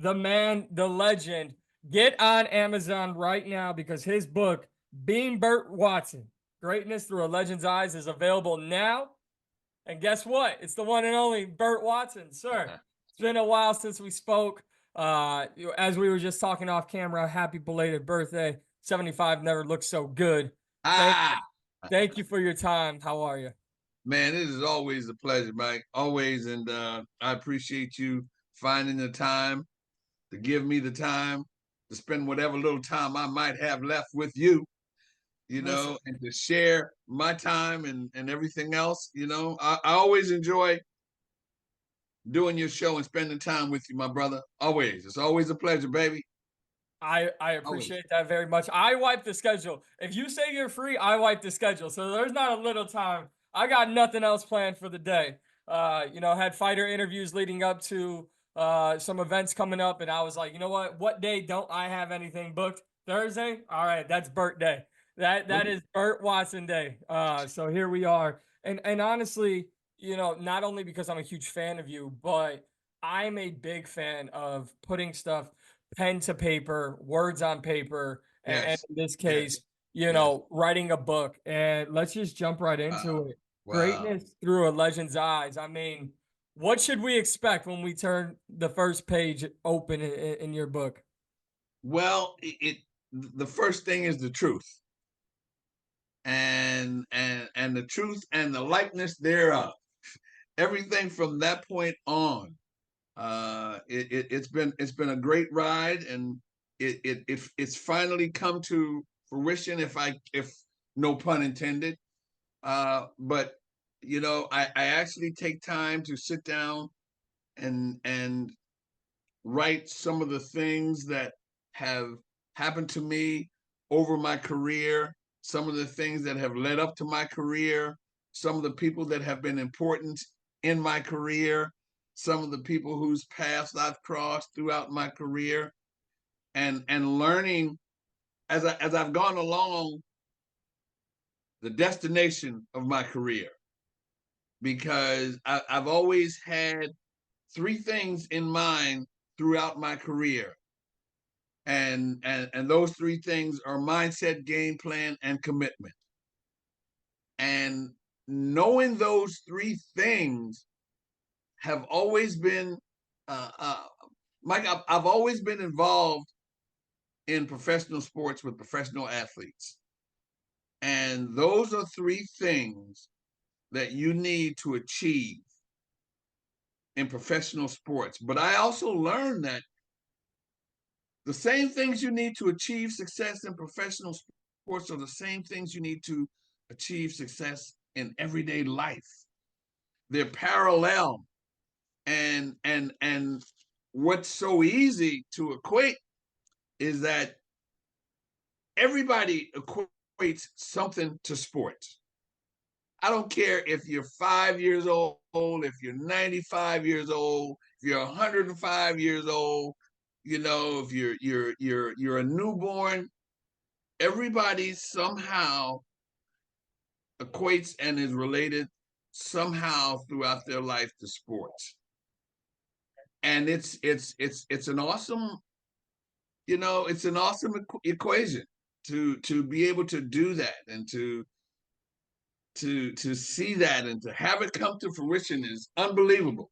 the man, the legend. Get on Amazon right now because his book, Being Burt Watson, Greatness Through a Legend's Eyes, is available now. And guess what? It's the one and only Burt Watson, sir. It's been a while since we spoke. As we were just talking off camera, happy belated birthday. 75 never looked so good. Thank, Ah, thank you for your time. How are you? man, it is always a pleasure, Mike. Always, and I appreciate you finding the time to give me the time to spend whatever little time I might have left with you, Listen, and to share my time and everything else. I always enjoy doing your show and spending time with you, my brother. Always. It's always a pleasure, baby. I Always. appreciate that very much. I wipe the schedule. If you say you're free, I wipe the schedule. So there's not a little time. I got nothing else planned for the day. Had fighter interviews leading up to some events coming up, and I was like, you know what? What day don't I have anything booked? Thursday? All right, that's Burt Day. That Okay. is Burt Watson Day. So here we are. And honestly, not only because I'm a huge fan of you, but I'm a big fan of putting stuff pen to paper, words on paper, and Yes. in this case, Yes. Yes. writing a book. And let's just jump right Wow. into it. Wow. Greatness through a legend's eyes. I mean, what should we expect when we turn the first page open in your book? Well, the first thing is the truth, and the truth and the likeness thereof. Everything from that point on, it's been a great ride, and it's finally come to fruition. If no pun intended, but I actually take time to sit down and write some of the things that have happened to me over my career, some of the things that have led up to my career, some of the people that have been important in my career, some of the people whose paths I've crossed throughout my career, and learning as I've gone along the destination of my career, because I've always had three things in mind throughout my career, and those three things are mindset, game plan, and commitment. And knowing those three things have always been, Mike, I've always been involved in professional sports with professional athletes, and those are three things that you need to achieve in professional sports. But I also learned that the same things you need to achieve success in professional sports are the same things you need to achieve success in everyday life. They're parallel, and what's so easy to equate is that everybody equates something to sports. I don't care if you're 5 years old, if you're 95 years old, if you're 105 years old, if you're a newborn. Everybody somehow equates and is related somehow throughout their life to sports, and it's an awesome, it's an awesome equation to be able to do that, and to see that and to have it come to fruition is unbelievable.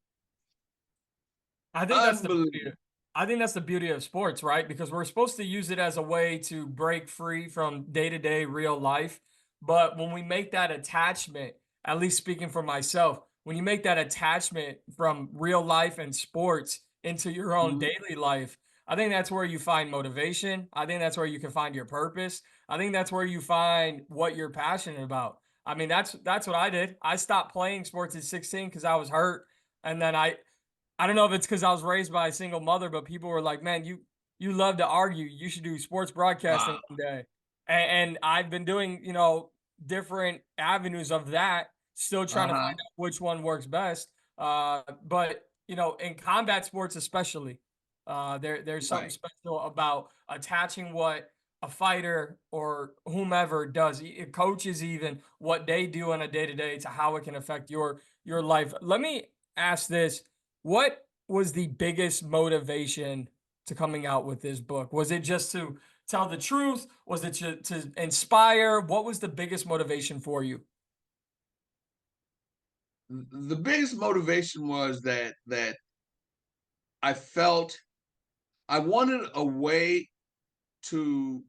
I think that's the beauty. Unbelievable. I think that's the beauty of sports, right? Because we're supposed to use it as a way to break free from day to day real life. But when we make that attachment, at least speaking for myself, when you make that attachment from real life and sports into your own Mhm. daily life, I think that's where you find motivation. I think that's where you can find your purpose. I think that's where you find what you're passionate about. I mean, that's what I did. I stopped playing sports at 16 because I was hurt, and then I don't know if it's because I was raised by a single mother, but people were like, "Man, you love to argue. You should do sports broadcasting Wow. one day." And I've been doing different avenues of that, still trying to find Uh-huh. out which one works best. But in combat sports especially, there's something Right. special about attaching what a fighter or whomever does, coaches even what they do on a day to day to how it can affect your life. Let me ask this: what was the biggest motivation to coming out with this book? Was it just to tell the truth? Was it to inspire? What was the biggest motivation for you? The biggest motivation was that I felt I wanted a way to.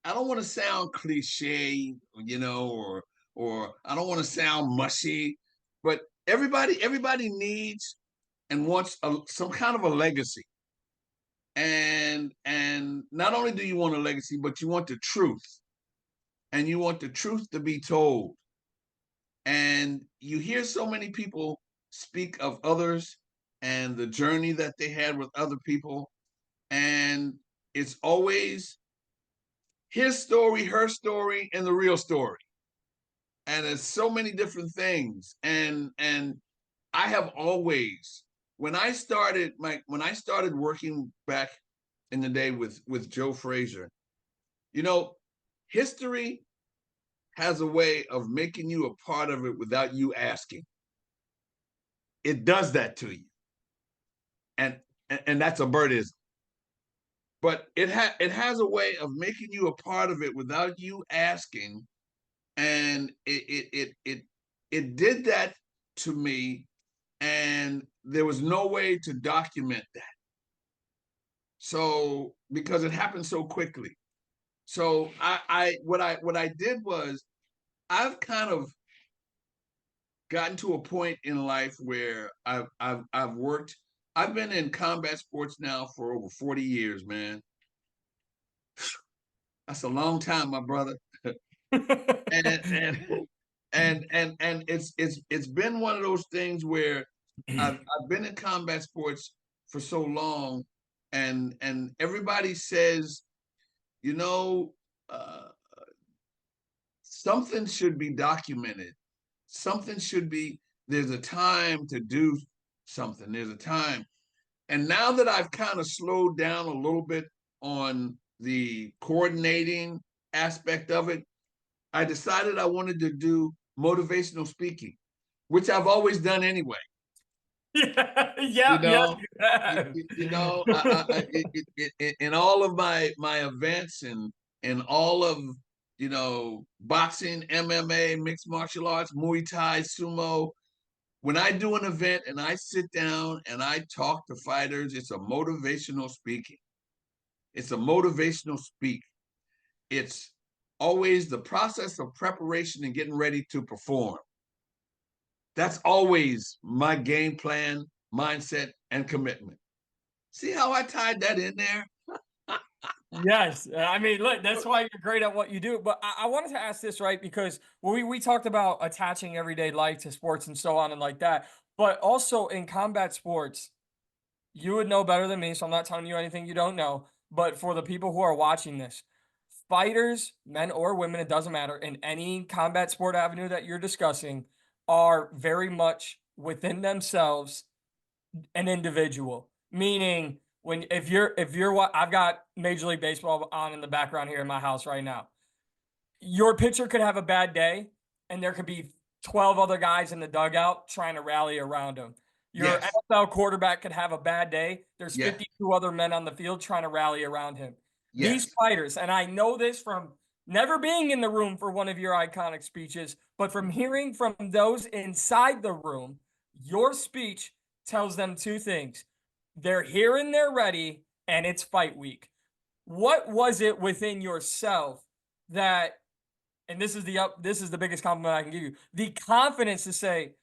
I don't want to sound cliche, or I don't want to sound mushy, but everybody needs and wants some kind of a legacy. And not only do you want a legacy, but you want the truth, and you want the truth to be told. And you hear so many people speak of others and the journey that they had with other people, and it's always his story, her story, and the real story. And there's so many different things. And I have always, when I started working back in the day with Joe Frazier, you know, history has a way of making you a part of it without you asking. It does that to you, and and that's a Burtism. But it has a way of making you a part of it without you asking, and it did that to me, and there was no way to document that. So because it happened so quickly, so what I did was I've kind of gotten to a point in life where I've worked. I've been in combat sports now for over 40 years, man. That's a long time, my brother. and and and it's been one of those things where I've been in combat sports for so long, and everybody says, you know, uh, something should be documented. Something should be. There's a time to do something. There's a time, and now that I've kind of slowed down a little bit on the coordinating aspect of it, I decided I wanted to do motivational speaking, which I've always done anyway. Yeah, You yeah, yes, know, you have. in all of my events and all of boxing, MMA, mixed martial arts, Muay Thai, sumo. When I do an event and I sit down and I talk to fighters, it's a motivational speaking. It's a motivational speak. It's always the process of preparation and getting ready to perform. That's always my game plan, mindset, and commitment. See how I tied that in there? Yes, I mean, look, that's why you're great at what you do. But I wanted to ask this, right? Because we talked about attaching everyday life to sports and so on and like that. But also in combat sports, you would know better than me, so I'm not telling you anything you don't know. But for the people who are watching this, fighters, men or women, it doesn't matter, in any combat sport avenue that you're discussing, are very much within themselves an individual. Meaning, when if you're what I've got Major League Baseball on in the background here in my house right now. Your pitcher could have a bad day, and there could be 12 other guys in the dugout trying to rally around him. Your Yes, NFL quarterback could have a bad day. There's yes, 52 other men on the field trying to rally around him. These yes. fighters, and I know this from never being in the room for one of your iconic speeches, but from hearing from those inside the room, your speech tells them two things. They're here and they're ready, and it's fight week. What was it within yourself that, and this is the biggest compliment I can give you, the confidence to say,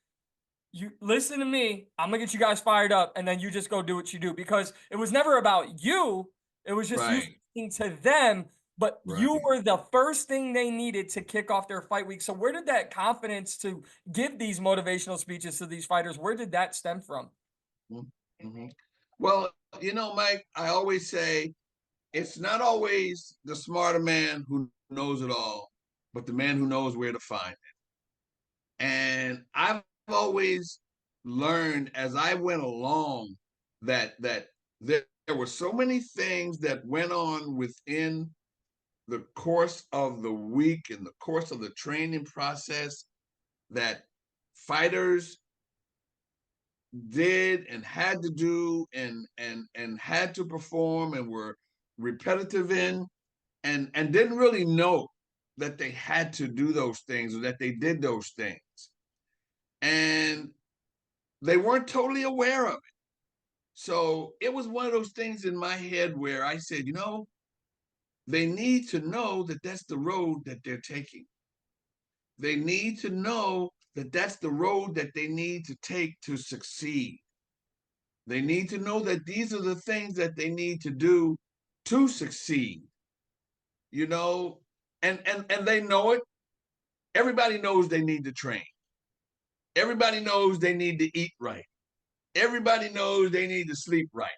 you listen to me, I'm gonna get you guys fired up, and then you just go do what you do, because it was never about you, it was just you Right, speaking to them, but you right. were the first thing they needed to kick off their fight week. So where did that confidence to give these motivational speeches to these fighters, where did that stem from? Mm-hmm. Well, Mike, I always say it's not always the smarter man who knows it all, but the man who knows where to find it. And I've always learned as I went along that there were so many things that went on within the course of the week and the course of the training process that fighters did and had to do and had to perform and were repetitive in and didn't really know that they had to do those things or that they did those things. And they weren't totally aware of it. So it was one of those things in my head where I said, they need to know that that's the road that they're taking. They need to know that that's the road that they need to take to succeed. They need to know that these are the things that they need to do to succeed, you know, and they know it. Everybody knows they need to train. Everybody knows they need to eat right. Everybody knows they need to sleep right.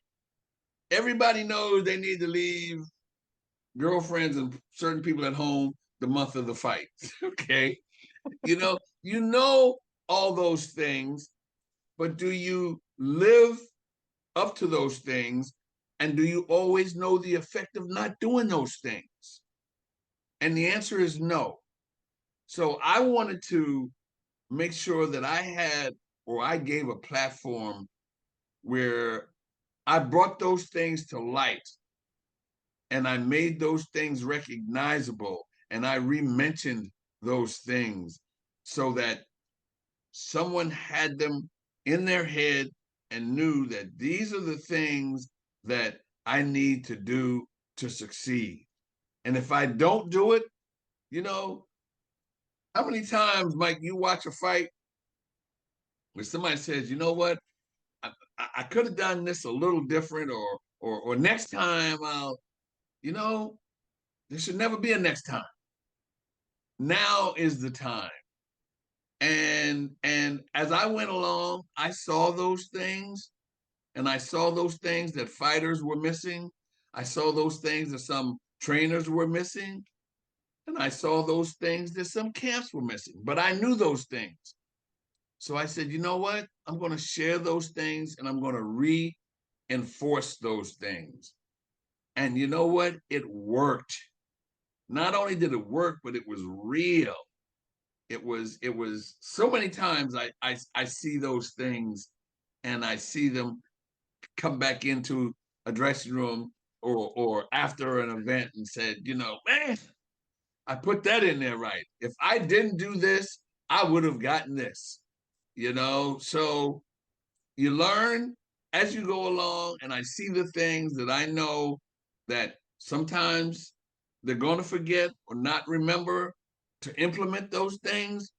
Everybody knows they need to leave girlfriends and certain people at home the month of the fight. Okay. You know all those things, but do you live up to those things? And do you always know the effect of not doing those things? And the answer is no. So I wanted to make sure that I had or I gave a platform where I brought those things to light and I made those things recognizable and I re-mentioned those things so that someone had them in their head and knew that these are the things that I need to do to succeed. And if I don't do it, you know, how many times, Mike, you watch a fight where somebody says, you know what, I could have done this a little different, or next time I'll, you know, there should never be a next time. Now is the time. And as I went along, I saw those things, and I saw those things that fighters were missing. I saw those things that some trainers were missing, and I saw those things that some camps were missing. But I knew those things. So I said, you know what? I'm going to share those things and I'm going to reinforce those things. And you know what? It worked. Not only did it work, but it was real. It was so many times I see those things and I see them come back into a dressing room or after an event and said, man, I put that in there right. If I didn't do this, I would have gotten this. So you learn as you go along, and I see the things that I know that sometimes they're going to forget or not remember to implement those things,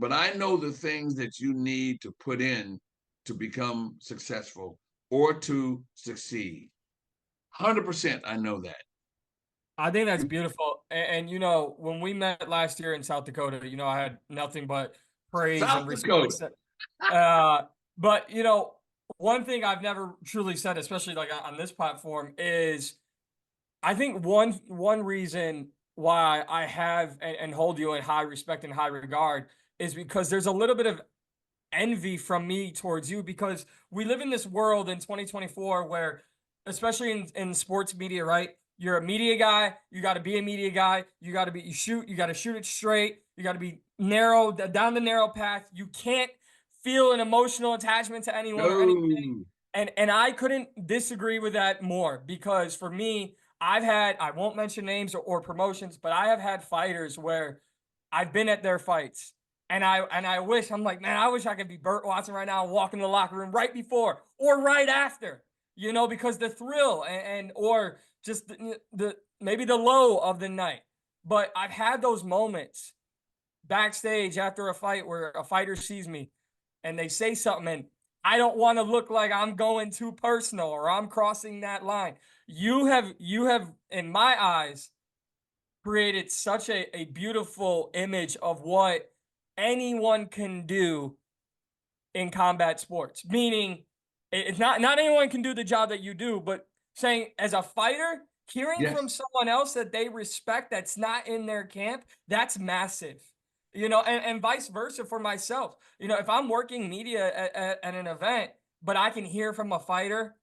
but I know the things that you need to put in to become successful or to succeed. 100% I know that. I think that's beautiful. And when we met last year in South Dakota, I had nothing but praise and South respect. Dakota. Uh, but one thing I've never truly said, especially like on this platform, is I think one reason why I have and hold you in high respect and high regard is because there's a little bit of envy from me towards you, because we live in this world in 2024 where, especially in sports media, right? You're a media guy, you got to be a media guy, you got to shoot it straight, you got to be down the narrow path. You can't feel an emotional attachment to anyone or anything. No. And I couldn't disagree with that more, because for me, I won't mention names or promotions, but I have had fighters where I've been at their fights. And I wish, I'm like, man, I wish I could be Burt Watson right now and walk in the locker room right before or right after, because the thrill or just the maybe the low of the night. But I've had those moments backstage after a fight where a fighter sees me and they say something, and I don't want to look like I'm going too personal or I'm crossing that line. You have in my eyes created such a beautiful image of what anyone can do in combat sports. Meaning, it's not anyone can do the job that you do, but saying as a fighter, hearing from Yes. someone else that they respect that's not in their camp, that's massive. And vice versa for myself. If I'm working media at an event, but I can hear from a fighter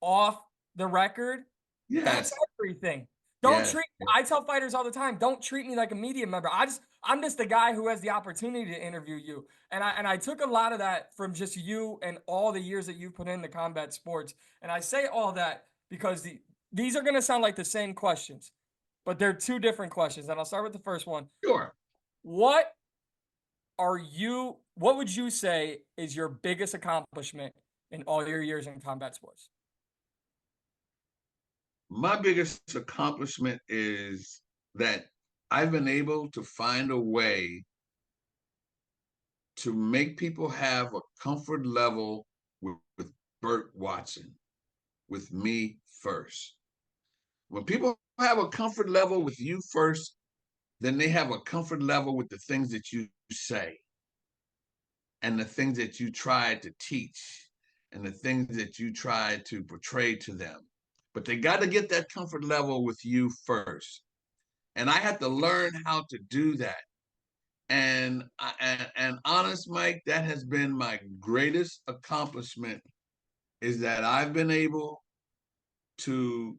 off the record, that's Yes. everything. Don't Yeah. treat I tell fighters all the time, don't treat me like a media member. I'm just the guy who has the opportunity to interview you. And I took a lot of that from just you and all the years that you've put into combat sports. And I say all that because these are going to sound like the same questions, but they're two different questions. And I'll start with the first one. Sure. What would you say is your biggest accomplishment in all your years in combat sports? My biggest accomplishment is that I've been able to find a way to make people have a comfort level with Burt Watson, with me first. When people have a comfort level with you first, then they have a comfort level with the things that you say and the things that you try to teach and the things that you try to portray to them. But they got to get that comfort level with you first. And I had to learn how to do that. And honest, Mike, that has been my greatest accomplishment is that I've been able to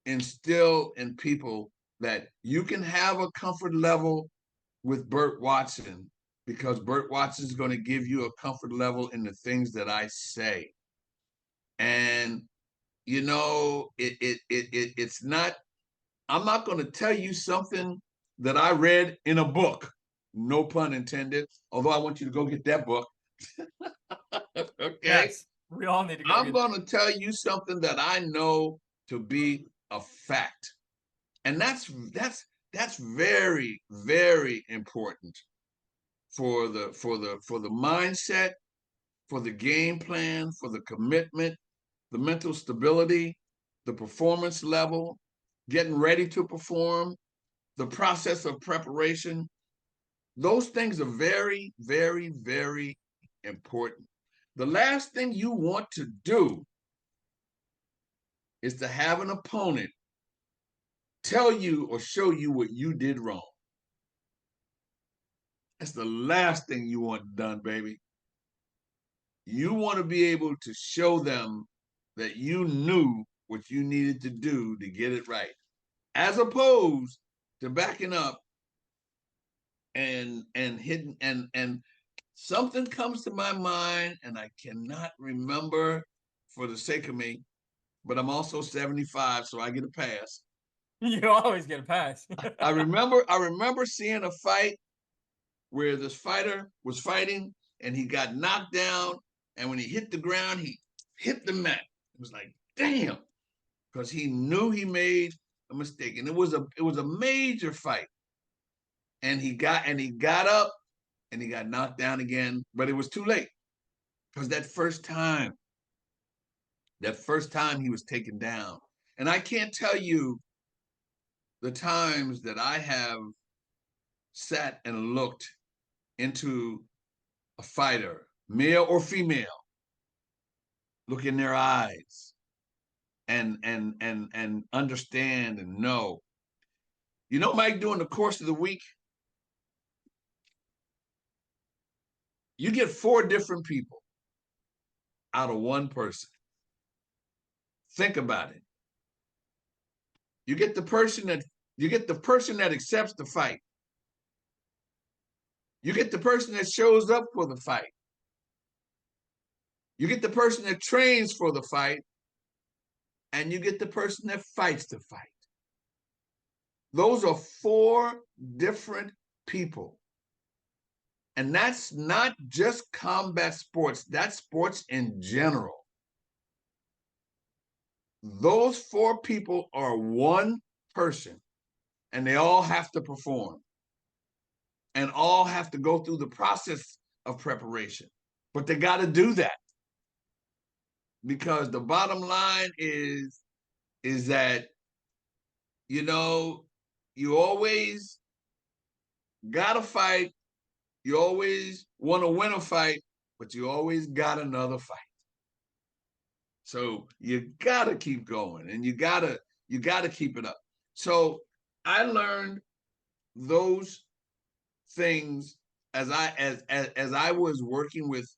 instill in people that you can have a comfort level with Burt Watson because Burt Watson is going to give you a comfort level in the things that I say. And it's not. I'm not going to tell you something that I read in a book. No pun intended. Although I want you to go get that book. Okay. Yes, we all need to go I'm get going to tell you something that I know to be a fact. And that's very, very important for the mindset, for the game plan, for the commitment, the mental stability, the performance level, getting ready to perform, the process of preparation. Those things are very, very, very important. The last thing you want to do is to have an opponent tell you or show you what you did wrong. That's the last thing you want done, baby. You want to be able to show them that you knew what you needed to do to get it right, as opposed to backing up and hitting and something comes to my mind and I cannot remember for the sake of me, but I'm also 75, so I get a pass. You always get a pass. I remember seeing a fight where this fighter was fighting and he got knocked down, and when he hit the ground, he hit the mat. It was like, damn, because he knew he made a mistake, and it was a major fight. And he got up and he got knocked down again, but it was too late because that first time he was taken down. And I can't tell you the times that I have sat and looked into a fighter, male or female, look in their eyes and understand and know. Mike, during the course of the week, you get 4 different people out of one person. Think about it. You get the person that accepts the fight. You get the person that shows up for the fight. You get the person that trains for the fight, and you get the person that fights the fight. Those are 4 different people. And that's not just combat sports, that's sports in general. Those 4 people are one person, and they all have to perform and all have to go through the process of preparation. But they got to do that because the bottom line is that you always got to fight. You always want to win a fight, but you always got another fight. So you got to keep going, and you got to keep it up. So I learned those things as I was working with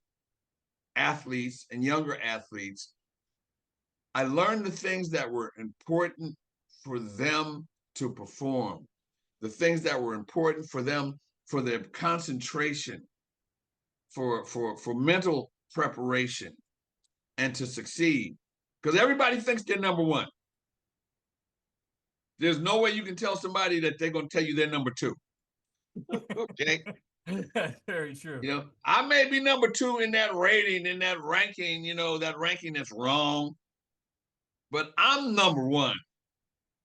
athletes and younger athletes. I learned the things that were important for them to perform, the things that were important for them, for their concentration, for mental preparation, and to succeed. Because everybody thinks they're number one. There's no way you can tell somebody that they're going to tell you they're number two. Okay. That's very true. I may be number two in that rating, in that ranking, that ranking that's wrong, but I'm number one.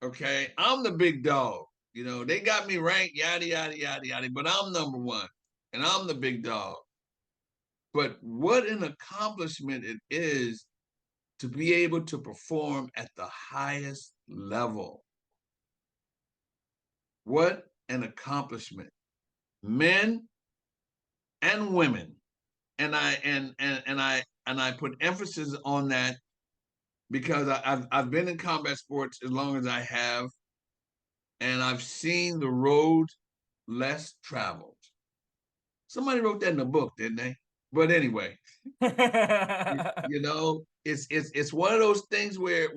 Okay. I'm the big dog. They got me ranked, yada, yada, yada, yada, but I'm number one and I'm the big dog. But what an accomplishment it is to be able to perform at the highest level. What an accomplishment. Men and women. And I put emphasis on that because I've been in combat sports as long as I have, and I've seen the road less traveled. Somebody wrote that in a book, didn't they? But anyway, it's one of those things where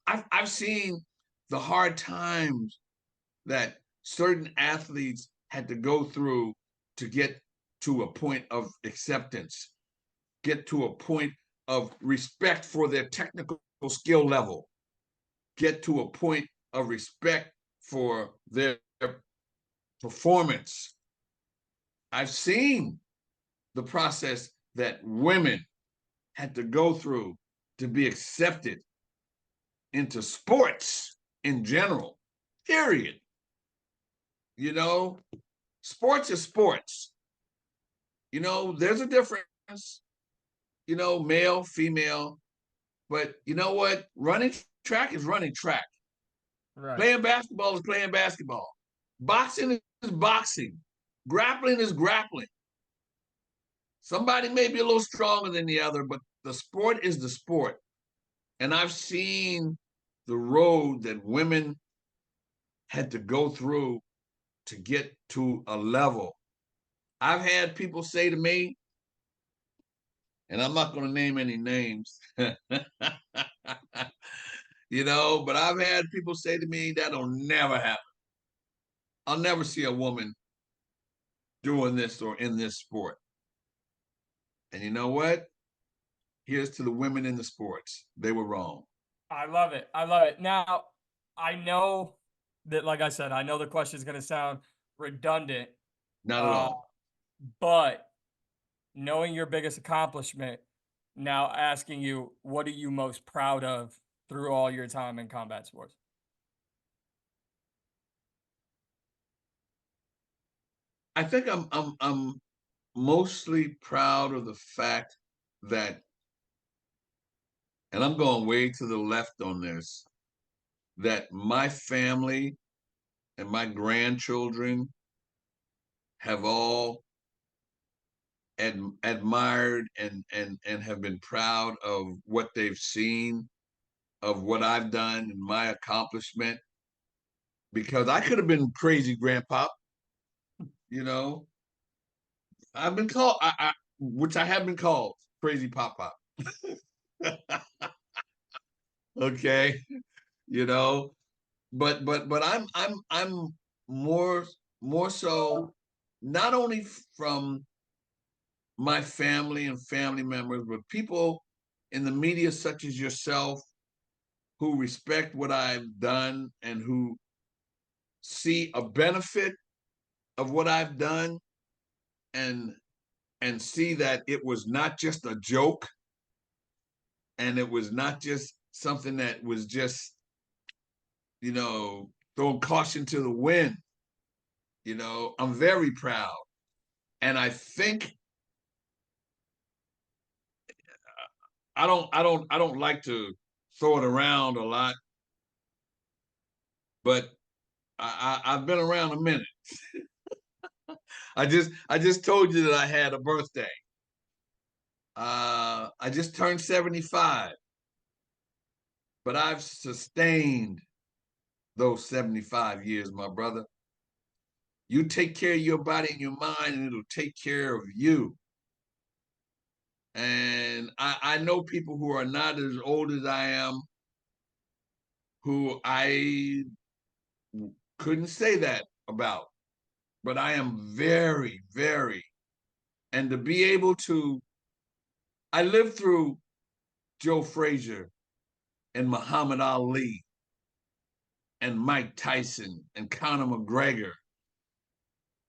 I've seen the hard times that certain athletes had to go through to get to a point of acceptance, get to a point of respect for their technical skill level, get to a point of respect for their performance. I've seen the process that women had to go through to be accepted into sports in general, period. Sports is sports. There's a difference, male, female, but you know what? Running track is running track. Right. Playing basketball is playing basketball. Boxing is boxing. Grappling is grappling. Somebody may be a little stronger than the other, but the sport is the sport. And I've seen the road that women had to go through to get to a level. I've had people say to me, and I'm not going to name any names, but I've had people say to me, that'll never happen. I'll never see a woman doing this or in this sport. And you know what? Here's to the women in the sports. They were wrong. I love it. I love it. Now, I know that, like I said, I know the question is going to sound redundant, Not at all. but knowing your biggest accomplishment, now asking you, what are you most proud of through all your time in combat sports? I think I'm mostly proud of the fact that, and I'm going way to the left on this, that my family and my grandchildren have all admired and have been proud of what they've seen, of what I've done and my accomplishment. Because I could have been crazy grandpa, I've been called, which I have been called crazy pop pop. Okay, you know, but I'm more so not only from my family and family members, but people in the media such as yourself who respect what I've done and who see a benefit of what I've done and see that it was not just a joke and it was not just something that was just throwing caution to the wind. I'm very proud. And I think I don't like to throw it around a lot, but I've been around a minute. I just told you that I had a birthday. I just turned 75, but I've sustained those 75 years, my brother. You take care of your body and your mind, and it'll take care of you. And I know people who are not as old as I am who I couldn't say that about, but I am very, very, and to be able to, I lived through Joe Frazier and Muhammad Ali and Mike Tyson and Conor McGregor,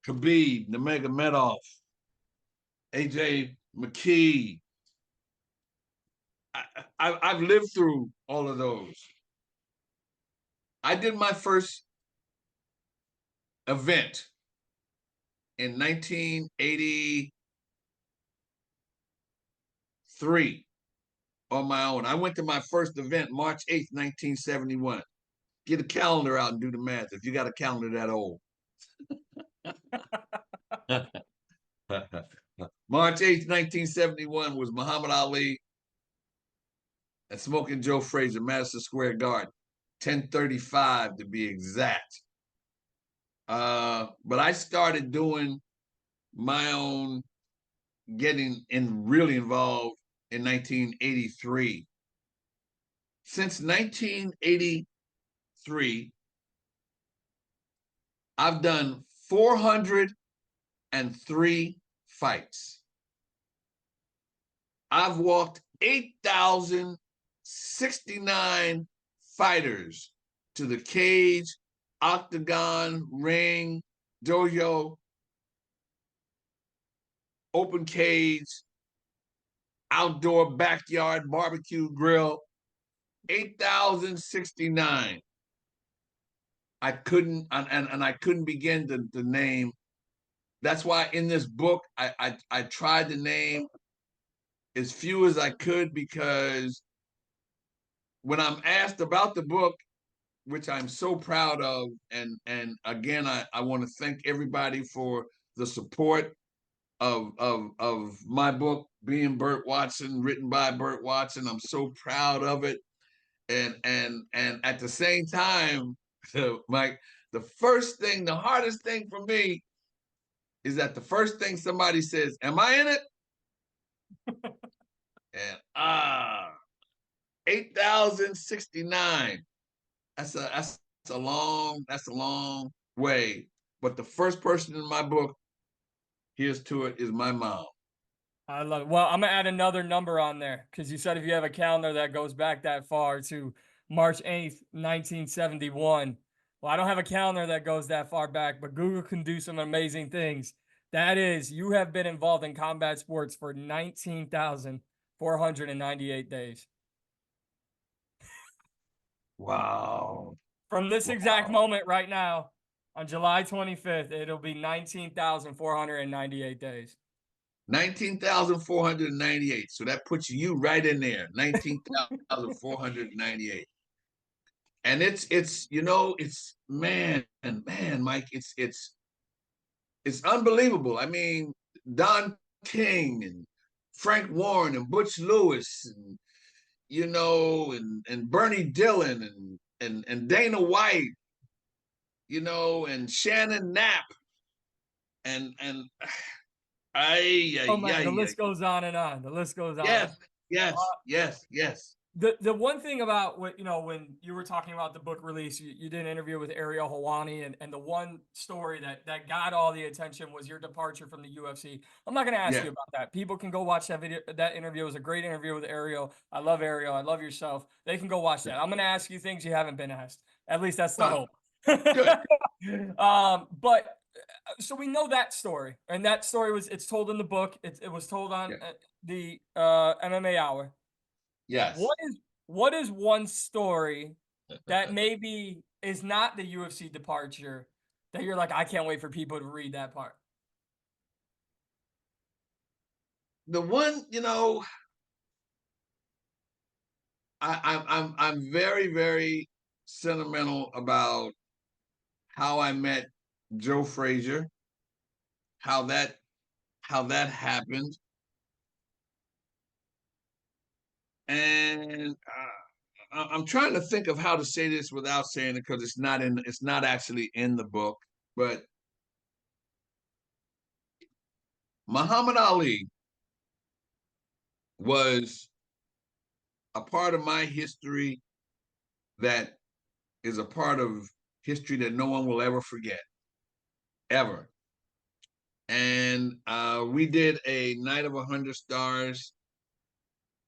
Khabib, Nurmagomedov, AJ McKee. I've lived through all of those. I did my first event in 1983 on my own. I went to my first event March 8th, 1971. Get a calendar out and do the math if you got a calendar that old. March 8th, 1971 was Muhammad Ali and Smoking Joe Frazier, Madison Square Garden, 10:35 to be exact. But I started doing my own, getting really involved in 1983. Since 1983, I've done 403 fights. I've walked 8,069 fighters to the cage, octagon, ring, dojo, open cage, outdoor backyard barbecue grill. 8,069. I couldn't, and I couldn't begin to name. That's why in this book, I tried to name as few as I could, because when I'm asked about the book, which I'm so proud of, and again, I want to thank everybody for the support of my book, Being Burt Watson, written by Burt Watson. I'm so proud of it. And at the same time, Mike, the hardest thing for me is that the first thing somebody says, "Am I in it?" And 8,069. That's a long way. But the first person in my book, here's to it, is my mom. I love it. Well, I'm gonna add another number on there because you said if you have a calendar that goes back that far to March 8th, 1971. Well, I don't have a calendar that goes that far back, but Google can do some amazing things. That is, you have been involved in combat sports for 19,498 days. Wow. From this exact Wow. moment right now, on July 25th, it'll be 19,498 days. 19,498. So that puts you right in there. 19,498. And it's it's man, Mike, it's unbelievable. I mean, Don King and Frank Warren and Butch Lewis and and Bernie Dillon and Dana White, and Shannon Knapp and Oh man, the I list goes on and on. The list goes on. yes, yes, yes, yes. The one thing about what when you were talking about the book release, you did an interview with Ariel Helwani, and the one story that got all the attention was your departure from the UFC. I'm not going to ask Yeah. you about that. People can go watch that video. That interview. It was a great interview with Ariel. I love Ariel. I love yourself. They can go watch that. I'm going to ask you things you haven't been asked. At least that's the Huh, hope. good. But so we know that story, and that story it's told in the book. It was told on Yeah. the MMA Hour. Yes. What is one story that maybe is not the UFC departure that you're like, I can't wait for people to read that part? The one, I'm very, very sentimental about how I met Joe Frazier, how that how that happened, and I'm trying to think of how to say this without saying it, because it's not actually in the book. But Muhammad Ali was a part of my history that is a part of history that no one will ever forget, ever. And we did a Night of 100 Stars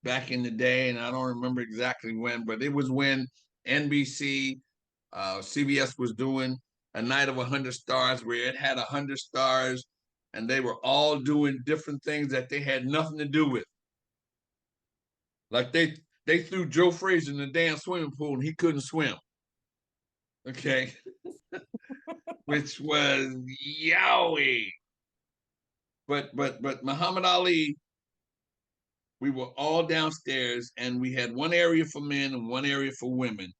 back in the day, and I don't remember exactly when, but it was when NBC, CBS was doing a Night of 100 Stars where it had 100 stars, and they were all doing different things that they had nothing to do with. Like they threw Joe Frazier in the damn swimming pool and he couldn't swim. Okay, which was yowie. But Muhammad Ali, we were all downstairs and we had one area for men and one area for women.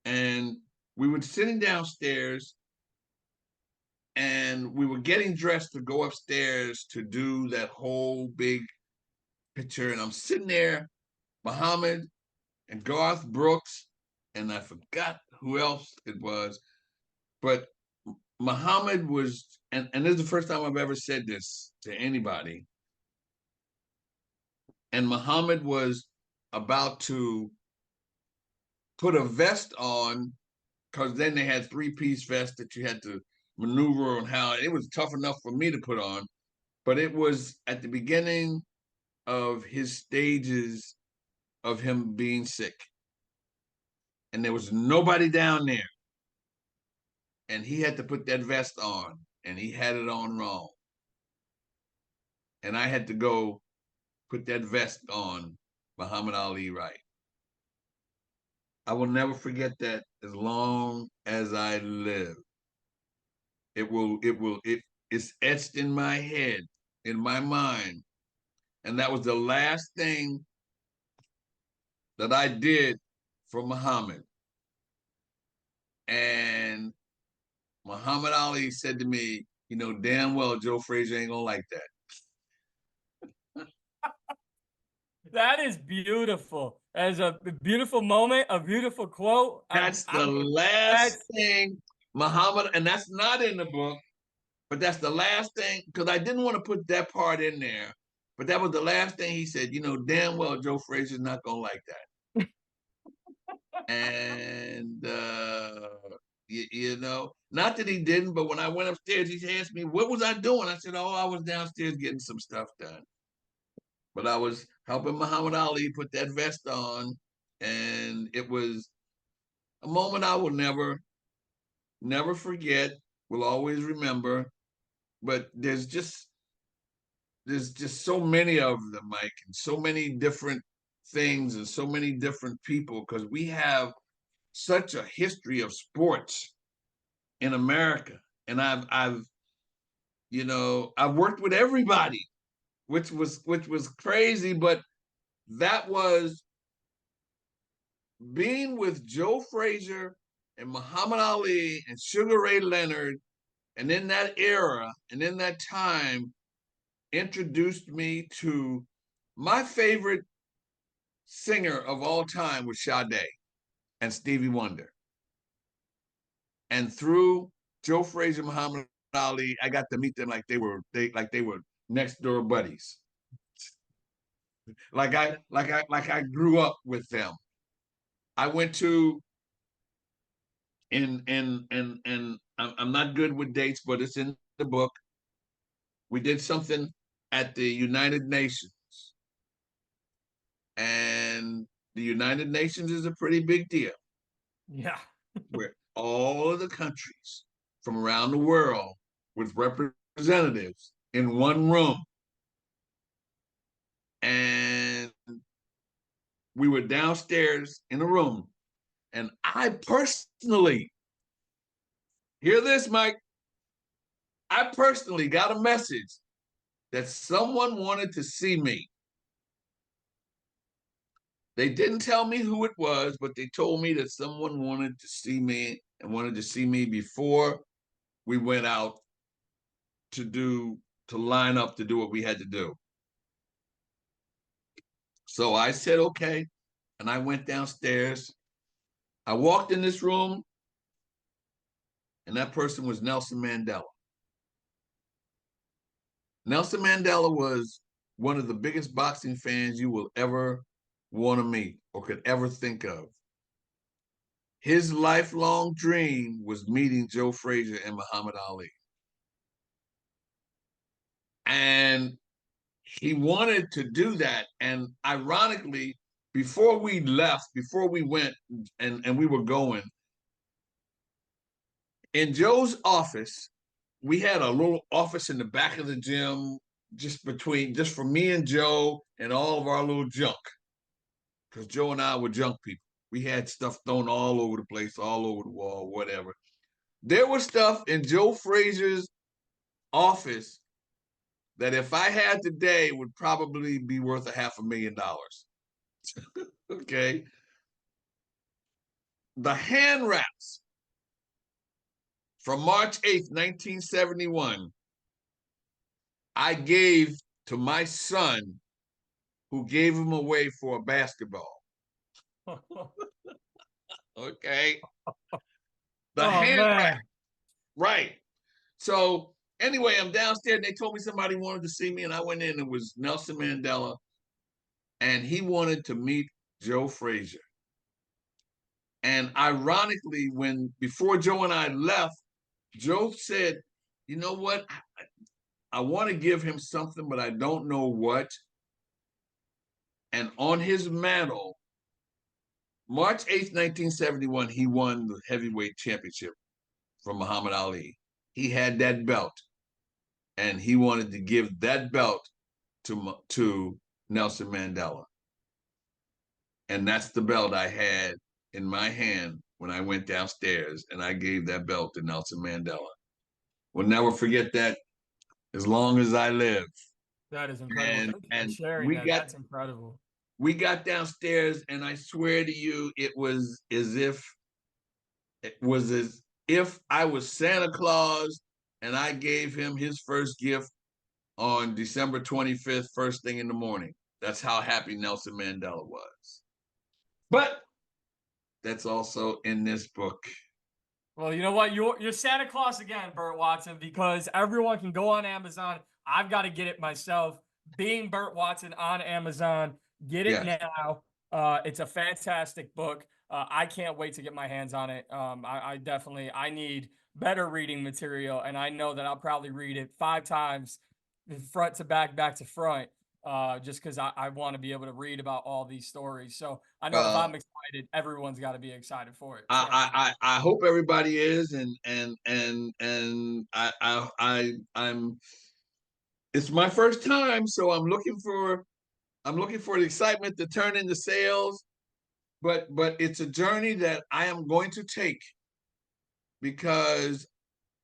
And we were sitting downstairs and we were getting dressed to go upstairs to do that whole big picture. And I'm sitting there, Muhammad and Garth Brooks, and I forgot who else it was, but Muhammad was, and this is the first time I've ever said this to anybody. And Muhammad was about to put a vest on, because then they had three-piece vests that you had to maneuver on. How it was tough enough for me to put on, but it was at the beginning of his stages of him being sick. And there was nobody down there. And he had to put that vest on, and he had it on wrong. And I had to go put that vest on Muhammad Ali right. I will never forget that as long as I live. It's etched in my head, in my mind. And that was the last thing that I did for Muhammad. And Muhammad Ali said to me, you know, damn well Joe Frazier ain't gonna like that. That is beautiful. As a beautiful moment, a beautiful quote. That's the last thing Muhammad, and that's not in the book, but that's the last thing, because I didn't want to put that part in there, but that was the last thing he said. You know, damn well Joe Frazier's not gonna like that. And you know, not that he didn't, but when I went upstairs, he asked me, what was I doing? I said, oh, I was downstairs getting some stuff done. But I was helping Muhammad Ali put that vest on, and it was a moment I will never forget, will always remember. But there's just so many of them, Mike, and so many different things and so many different people, because we have such a history of sports in America. And I've you know, I've worked with everybody, which was crazy, but that was being with Joe Frazier and Muhammad Ali and Sugar Ray Leonard, and in that era and in that time, introduced me to my favorite singer of all time was Sade and Stevie Wonder. And through Joe Frazier, Muhammad Ali, I got to meet them like they were next door buddies. Like I grew up with them. I went to in I'm not good with dates, but it's in the book. We did something at the United Nations. And the United Nations is a pretty big deal. Yeah. Where all of the countries from around the world with representatives in one room. And we were downstairs in a room. And I personally, hear this, Mike, I personally got a message that someone wanted to see me. They didn't tell me who it was, but they told me that someone wanted to see me and wanted to see me before we went out to line up to do what we had to do. So I said, okay. And I went downstairs. I walked in this room, and that person was Nelson Mandela. Nelson Mandela was one of the biggest boxing fans you will ever want to meet or could ever think of. his lifelong dream was meeting Joe Frazier and Muhammad Ali. And he wanted to do that. And ironically, before we left, before we went and we were going, in Joe's office, we had a little office in the back of the gym, just for me and Joe and all of our little junk. Because Joe and I were junk people. We had stuff thrown all over the place, all over the wall, whatever. There was stuff in Joe Frazier's office that if I had today would probably be worth $500,000. Okay. The hand wraps from March 8th, 1971, I gave to my son, who gave him away for a basketball. Okay. The Oh hand wrap. man. Right. So anyway, I'm downstairs and they told me somebody wanted to see me, and I went in. It was Nelson Mandela, and he wanted to meet Joe Frazier. And ironically, before Joe and I left, Joe said, "You know what? I want to give him something, but I don't know what." And on his mantle, March 8th, 1971, he won the heavyweight championship from Muhammad Ali. He had that belt, and he wanted to give that belt to Nelson Mandela. And that's the belt I had in my hand when I went downstairs, and I gave that belt to Nelson Mandela. Will never forget that as long as I live. That is incredible. And Thank you for and sharing we that. got That's incredible. we got downstairs, and I swear to you, it was as if I was Santa Claus, and I gave him his first gift on December 25th, first thing in the morning. That's how happy Nelson Mandela was. But that's also in this book. Well, you know what? You're Santa Claus again, Burt Watson, because everyone can go on Amazon. I've got to get it myself. Being Burt Watson on Amazon, get it Yes. now. It's a fantastic book. I can't wait to get my hands on it. I definitely I need better reading material, and I know that I'll probably read it 5 times, front to back, back to front, just because I want to be able to read about all these stories. So I know if Uh, I'm excited, everyone's got to be excited for it. So. I hope everybody is, and I'm. It's my first time, so I'm looking for the excitement to turn into sales. But it's a journey that I am going to take, because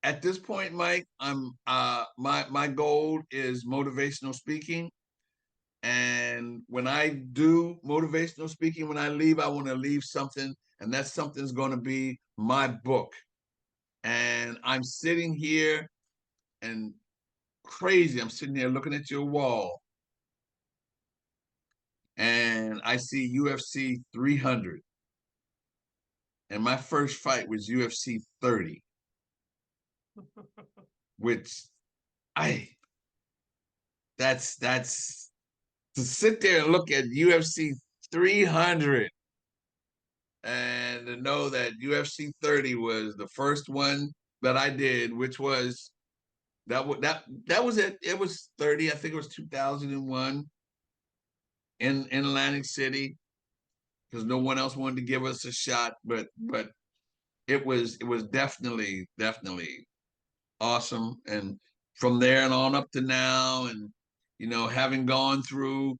at this point, Mike, I'm my goal is motivational speaking. And when I do motivational speaking, when I leave, I want to leave something, and that something's going to be my book. And I'm sitting here and crazy. I'm sitting there looking at your wall, and I see UFC 300. And my first fight was UFC 30, which I that's to sit there and look at UFC 300 and to know that UFC 30 was the first one that I did, which was that was it. It was 30. I think it was 2001 in Atlantic City, because no one else wanted to give us a shot. But it was definitely awesome. And from there and on up to now, and having gone through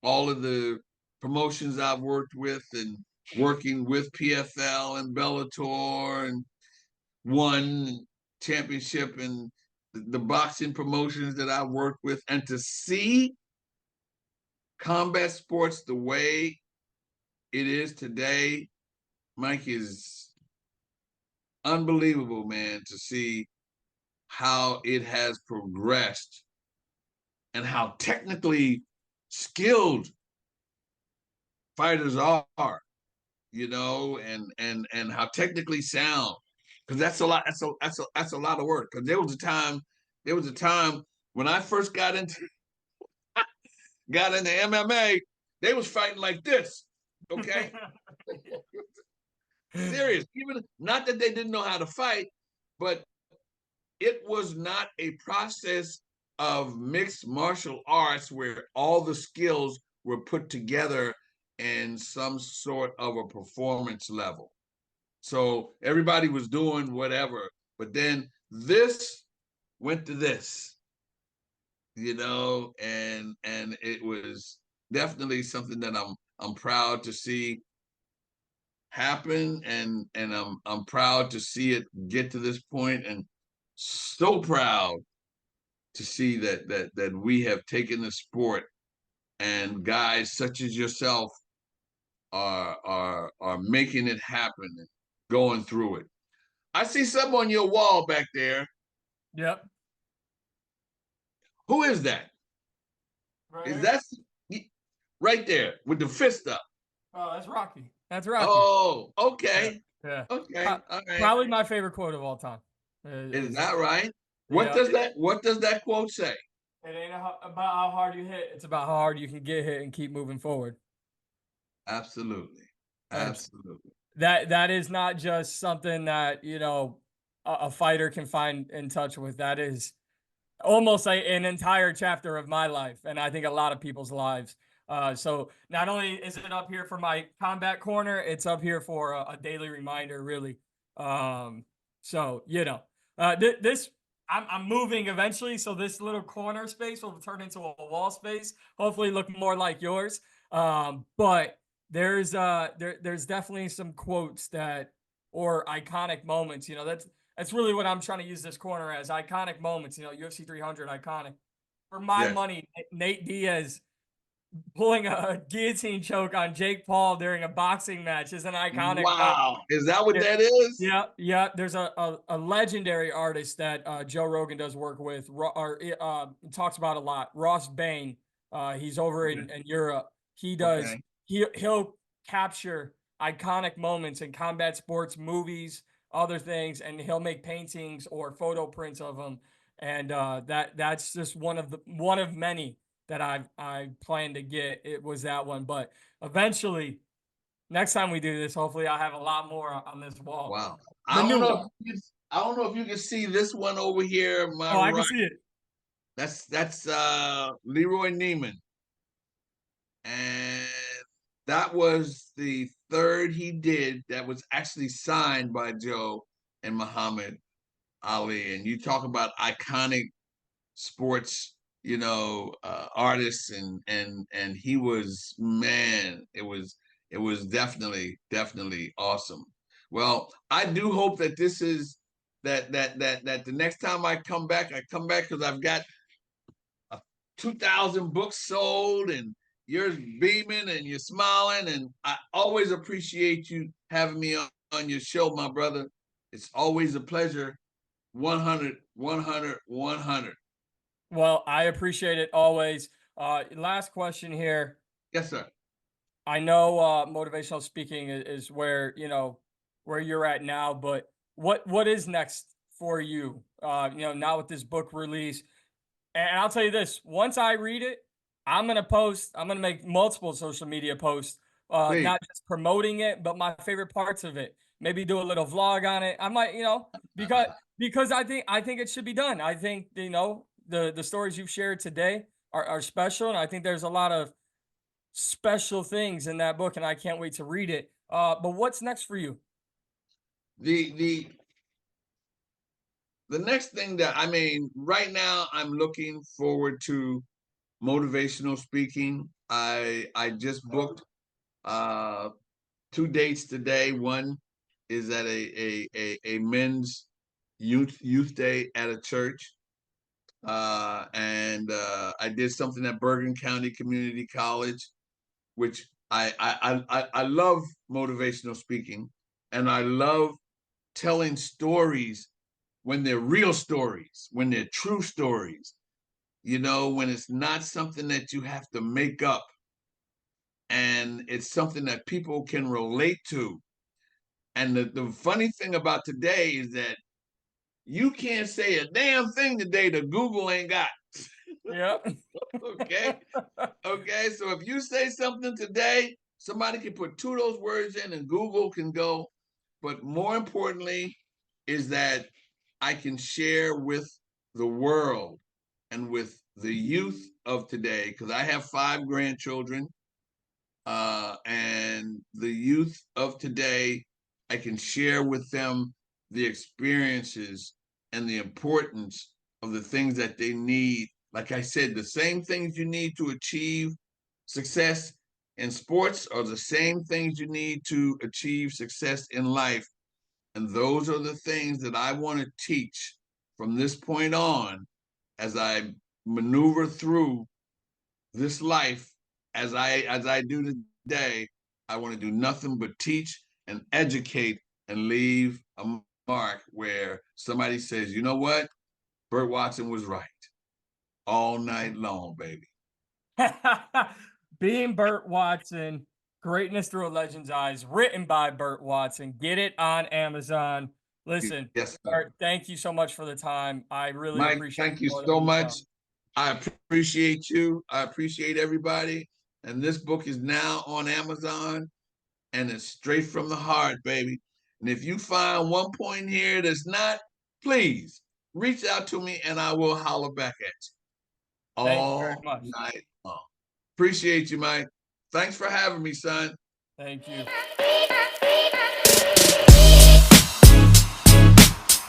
all of the promotions I've worked with, and working with PFL and Bellator, and won championship in the boxing promotions that I worked with, and to see combat sports the way it is today, Mike, is unbelievable, man, to see how it has progressed and how technically skilled fighters are, and how technically sound. Because that's a lot. That's a lot of work. Because there was a time when I first got into MMA, they was fighting like this. Okay. Serious. Even not that they didn't know how to fight, but it was not a process of mixed martial arts where all the skills were put together in some sort of a performance level. So everybody was doing whatever, but then this went to this, and it was definitely something that I'm proud to see happen, and I'm proud to see it get to this point, and so proud to see that we have taken the sport, and guys such as yourself are making it happen and going through it. I see something on your wall back there. Yep. Who is that? Right Is here. that right there with the fist up? Oh, that's Rocky. That's Rocky. Oh, Yeah. okay. Yeah. Okay. All right. Probably my favorite quote of all time. Is Is that right? yeah. What does that quote say? It ain't about how hard you hit. It's about how hard you can get hit and keep moving forward. Absolutely. It's Absolutely. that is not just something that a fighter can find in touch with. That is almost like an entire chapter of my life, and I think a lot of people's lives. So not only is it up here for my combat corner, it's up here for a daily reminder, really. Um, so this I'm moving eventually, so this little corner space will turn into a wall space. Hopefully, look more like yours. But there's definitely some quotes that or iconic moments. That's really what I'm trying to use this corner as iconic moments. UFC 300 iconic. For my Yes. money, Nate Diaz pulling a guillotine choke on Jake Paul during a boxing match is an iconic moment. Wow. Is that what Yeah, that is? yeah, yeah. There's a legendary artist that Joe Rogan does work with, or talks about a lot. Ross Bain. He's over Okay. in Europe. He does. Okay. He'll capture iconic moments in combat sports, movies, other things, and he'll make paintings or photo prints of them. And that's just one of many that I plan to get. It was that one, but eventually next time we do this, hopefully I'll have a lot more on this wall. Wow. The I don't new know if wall. I don't know if you can see this one over here, my Oh, I can right. see it. That's Leroy Neiman. And that was the third he did that was actually signed by Joe and Muhammad Ali. And you talk about iconic sports, artists, and he was, man, it was definitely awesome. Well, I do hope that this is that the next time I come back because I've got 2,000 books sold, and you're beaming and you're smiling, and I always appreciate you having me on your show, my brother. It's always a pleasure. 100, 100, 100. Well, I appreciate it always. Last question here. Yes, sir. I know motivational speaking is where where you're at now, but what is next for you? Now with this book release, and I'll tell you this: once I read it, I'm gonna post. I'm gonna make multiple social media posts, Please. not just promoting it, but my favorite parts of it. Maybe do a little vlog on it. I might, because I think it should be done. I think the stories you've shared today are special, and I think there's a lot of special things in that book, and I can't wait to read it. But what's next for you? The the next thing that I mean, right now I'm looking forward to motivational speaking. I just booked uh 2 dates today. One is at a men's youth day at a church. And I did something at Bergen County Community College, which I love motivational speaking, and I love telling stories when they're real stories, when they're true stories. When it's not something that you have to make up, and it's something that people can relate to. And the funny thing about today is that you can't say a damn thing today that Google ain't got. Yeah. Okay. Okay. So if you say something today, somebody can put two of those words in and Google can go. but more importantly is that I can share with the world and with the youth of today, because I have 5 grandchildren, and the youth of today, I can share with them the experiences and the importance of the things that they need. Like I said, the same things you need to achieve success in sports are the same things you need to achieve success in life. And those are the things that I want to teach from this point on as I maneuver through this life as I do today. I want to do nothing but teach and educate and leave a mark where somebody says, you know what? Burt Watson was right all night long, baby. Being Burt Watson, Greatness Through a Legend's Eyes, written by Burt Watson. Get it on Amazon. Listen, Yes, sir. Burt, thank you so much for the time. I really Mike, appreciate thank you you so letting me much. come. I appreciate you. I appreciate everybody. And this book is now on Amazon, and it's straight from the heart, baby. And if you find one point here that's not, please reach out to me and I will holler back at you Thank you very all much. night long. Appreciate you, Mike. Thanks for having me, son. Thank you.